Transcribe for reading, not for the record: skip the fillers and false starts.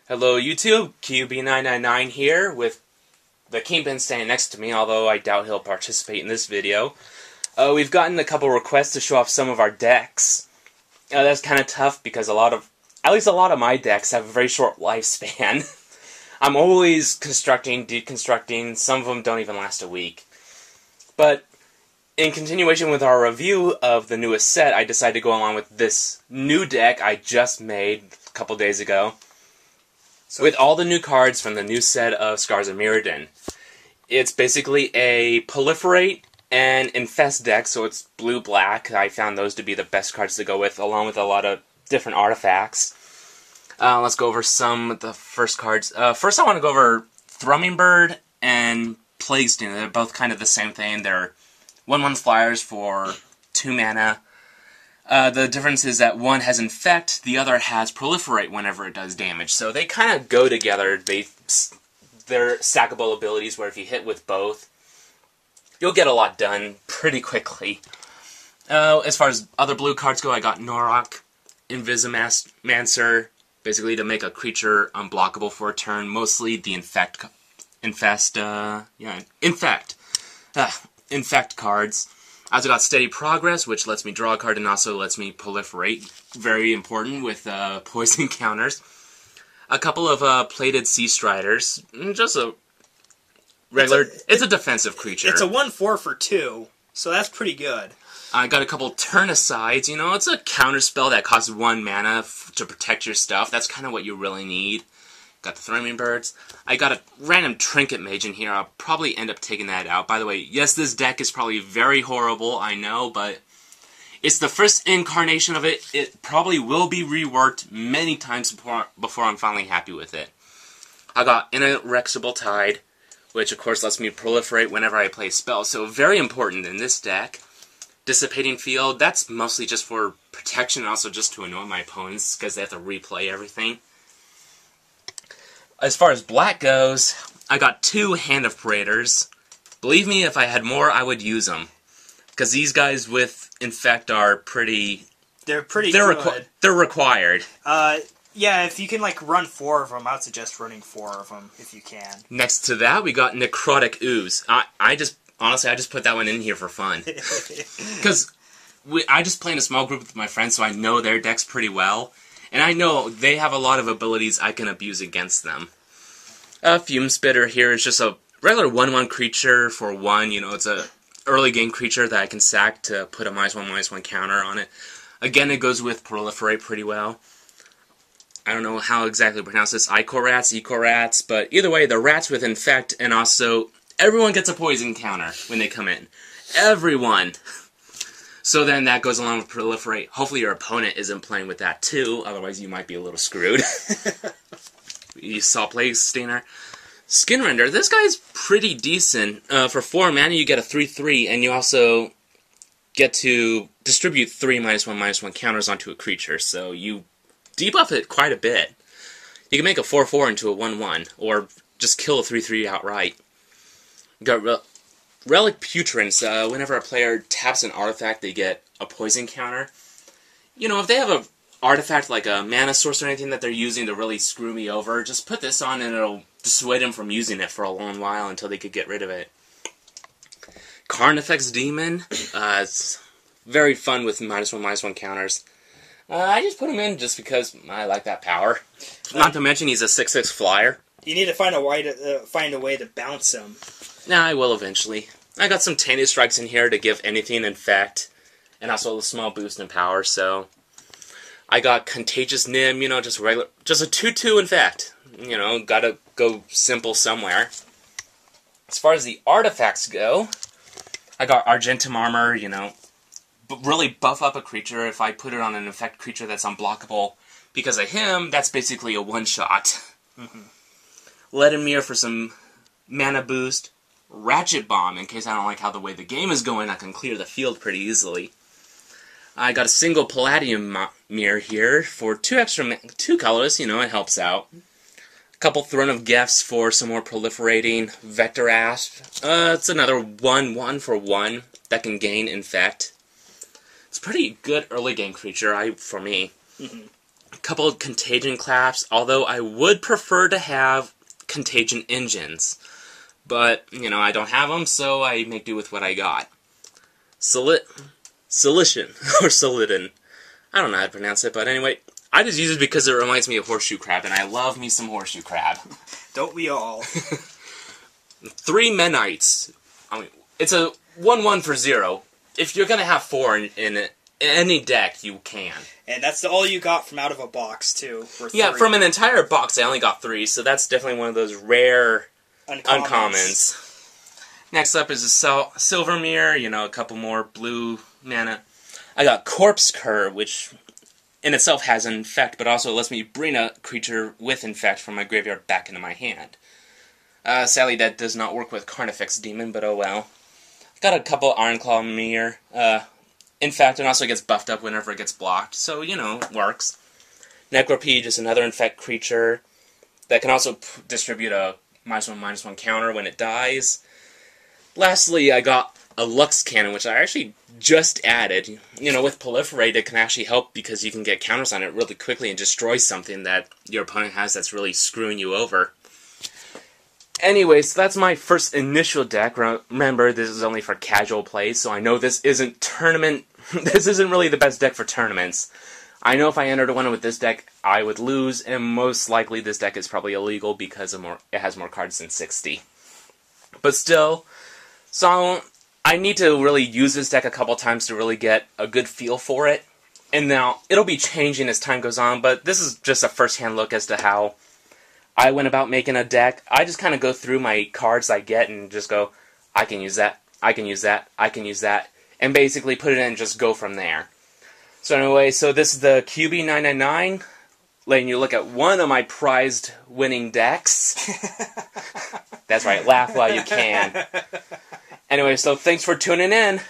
Hello YouTube, QB999 here with the Kingpin standing next to me, although I doubt he'll participate in this video. We've gotten a couple requests to show off some of our decks. That's kind of tough because at least a lot of my decks have a very short lifespan. I'm always constructing, deconstructing, some of them don't even last a week. But in continuation with our review of the newest set, I decided to go along with this new deck I just made a couple days ago. With all the new cards from the new set of Scars of Mirrodin. It's basically a Proliferate and Infest deck, so it's blue-black. I found those to be the best cards to go with, along with a lot of different artifacts. Let's go over some of the first cards. First I want to go over Thrumming Bird and Plague Stealer. They're both kind of the same thing. They're 1/1 flyers for 2 mana. The difference is that one has Infect, the other has Proliferate whenever it does damage. So they kind of go together. They're stackable abilities where if you hit with both, you'll get a lot done pretty quickly. As far as other blue cards go, I got Norok, Invisimancer, basically to make a creature unblockable for a turn. Mostly the Infect cards. I also got Steady Progress, which lets me draw a card and also lets me proliferate. Very important with poison counters. A couple of Plated Sea Striders. Just a regular... It's a defensive creature. It's a 1/4 for 2, so that's pretty good. I got a couple Turn-Asides. You know, it's a counter spell that costs 1 mana to protect your stuff. That's kind of what you really need. Got the Thrumming Birds. I got a random Trinket Mage in here. I'll probably end up taking that out. By the way, yes, this deck is probably very horrible, I know, but it's the first incarnation of it. It probably will be reworked many times before I'm finally happy with it. I got Inexorable Tide, which of course lets me proliferate whenever I play spells. So very important in this deck. Dissipating Field, that's mostly just for protection and also just to annoy my opponents because they have to replay everything. As far as black goes, I got 2 Hand of Paraders. Believe me, if I had more, I would use them. Because these guys with Infect are pretty... They're pretty good. They're required. Yeah, if you can, like, run 4 of them, I would suggest running 4 of them, if you can. Next to that, we got Necrotic Ooze. Honestly, I just put that one in here for fun. Because I just play in a small group with my friends, so I know their decks pretty well. And I know they have a lot of abilities I can abuse against them. Fume Spitter here is just a regular 1/1 creature for 1. You know, it's a early game creature that I can sack to put a -1/-1 counter on it. Again, it goes with Proliferate pretty well. I don't know how exactly to pronounce this. Ecorats, but either way, the rats with Infect, and also everyone gets a poison counter when they come in. Everyone! So then that goes along with Proliferate. Hopefully your opponent isn't playing with that too, otherwise you might be a little screwed. You saw Plague Stealer. Skinrender, this guy's pretty decent. For 4 mana you get a 3/3, and you also get to distribute 3 -1/-1 counters onto a creature, so you debuff it quite a bit. You can make a 4/4 into a 1/1, or just kill a 3/3 outright. You got Relic Putrens, whenever a player taps an artifact, they get a poison counter. You know, if they have an artifact like a mana source or anything that they're using to really screw me over, just put this on and it'll dissuade them from using it for a long while until they could get rid of it. Carnifex Demon, it's very fun with -1/-1 counters. I just put him in just because I like that power. Not to mention he's a 6/6 flyer. You need to find a way to bounce him. Nah, I will eventually. I got some Tainted Strikes in here to give anything Infect, and also a small boost in power, so... I got Contagious Nim, you know, just a 2/2 Infect. You know, gotta go simple somewhere. As far as the artifacts go, I got Argentum Armor, you know, really buff up a creature if I put it on an Infect creature that's unblockable. Because of him, that's basically a one-shot. Ledimir for some mana boost. Ratchet Bomb, in case I don't like how the way the game is going, I can clear the field pretty easily. I got a single Palladium Mirror here for 2 colors, you know, it helps out. A couple Throne of Gifts for some more proliferating. Vector Asp, it's another 1/1 for 1 that can gain Infect. It's a pretty good early game creature, for me. a couple of Contagion Claps, although I would prefer to have Contagion Engines. But, you know, I don't have them, so I make do with what I got. Silician, or Solidin. I don't know how to pronounce it, but anyway, I just use it because it reminds me of Horseshoe Crab, and I love me some Horseshoe Crab. Don't we all? 3 Menites. I mean, it's a 1-1 for 0. If you're going to have 4 in any deck, you can. And that's all you got from out of a box, too. For 3. Yeah, from an entire box, I only got 3, so that's definitely one of those rare uncommons. Next up is a Silver Mirror, you know, a couple more blue mana. I got Corpse Cur, which in itself has an Infect, but also lets me bring a creature with Infect from my graveyard back into my hand. Sadly, that does not work with Carnifex Demon, but oh well. Got a couple Ironclaw Mirror. Infect, and also gets buffed up whenever it gets blocked, so, you know, it works. Necropede is another Infect creature that can also distribute a -1/-1 counter when it dies. Lastly, I got a Lux Cannon, which I actually just added. You know, with Proliferate, it can actually help because you can get counters on it really quickly and destroy something that your opponent has that's really screwing you over. Anyway, so that's my first initial deck. Remember, this is only for casual play, so I know this isn't tournament. This isn't really the best deck for tournaments. I know if I entered one with this deck, I would lose, and most likely this deck is probably illegal because it has more cards than 60. But still, so I need to really use this deck a couple times to really get a good feel for it. And now, it'll be changing as time goes on, but this is just a first-hand look as to how I went about making a deck. I just kind of go through my cards I get and just go, I can use that, I can use that, I can use that, and basically put it in and just go from there. So anyway, so this is the QB999, letting you look at one of my prized winning decks. That's right, laugh while you can. Anyway, so thanks for tuning in.